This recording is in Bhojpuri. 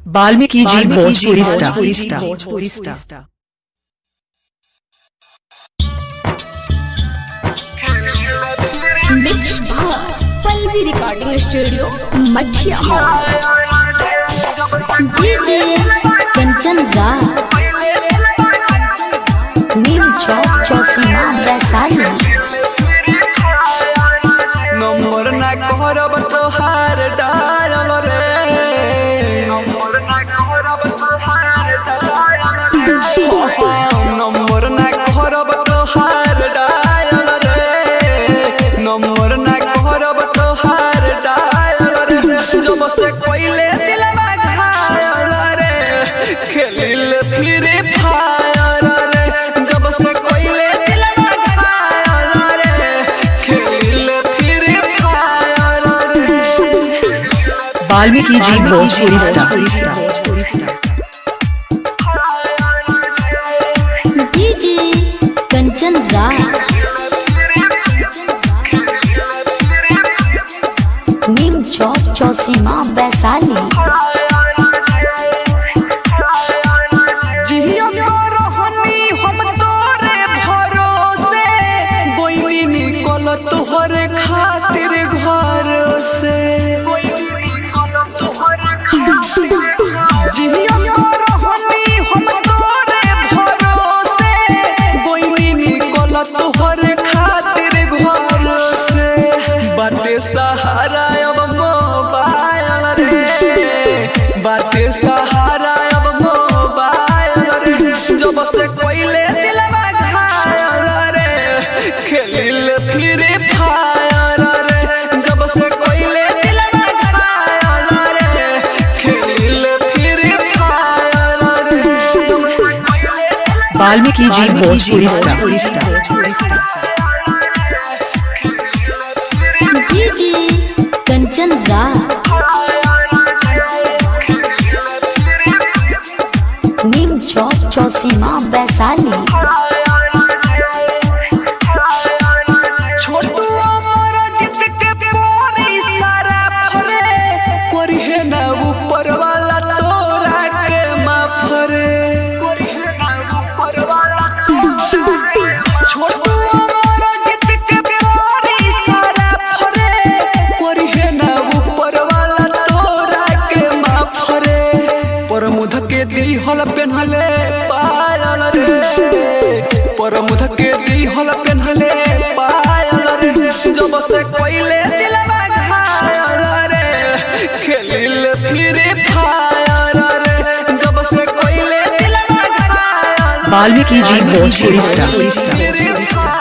Valmiki ji Bhojpuri star. Mix Pallavi recording studio मठिया डीजे कंचन राज नीम चौक चौसीमा वैशाली। नंबर ना कहरब तोहार डायल रे, नंबर ना कहरब तोहार डायल रे, नंबर ना कहरब तोहार डायल रे, नंबर ना कहरब तोहार डायल रे। जब से कोइले दिलवा घायल रे, खेलिल फ्री फायर रे। जब से कोइले दिलवा घायल रे, खेलिल फ्री फायर रे। वाल्मीकि जी भोजपुरी स्टार। डीजे कंचन राज नीम चौक चौसीमा वैशाली। जिया रहनी हम तोरे भरोसे, गोइनी निकल तोहरे खातिर घर से। जिया रहनी हम तोरे भरोसे, गोइनी निकल तोहरे खातिर घर से। बाटे सहारा अब मोबाइल रे, बाटे सहारा अब मोबाइल रे। जब से कोइले दिलवा घायल रे, खेलिल फ्री फायर रे। जब से कोइले दिलवा घायल रे, खेलिल फ्री फायर रे। वाल्मीकि जी भोजपुरी स्टार। डीजे कंचन राज नीम चौक चौसीमा वैशाली। छोटू अमर जित के पोरी सारा फरे, कोरिहे ना ऊपर वाला तोरा के माफरे। कोरिहे ना ऊपर वाला छोटू अमर जित के पोरी सारा फरे, कोरिहे ना ऊपर वाला तोरा के माफरे। परमुध के दिहल पेन्हले पायल रे, परमुध के दिहल पेन्हले पायल रे। जब से कोइले दिलवा घायल रे, खेलिल फ्री फायर रे। जब से कोइले दिलवा घायल रे, Valmiki ji Bhojpuri खेलिल star. Free fire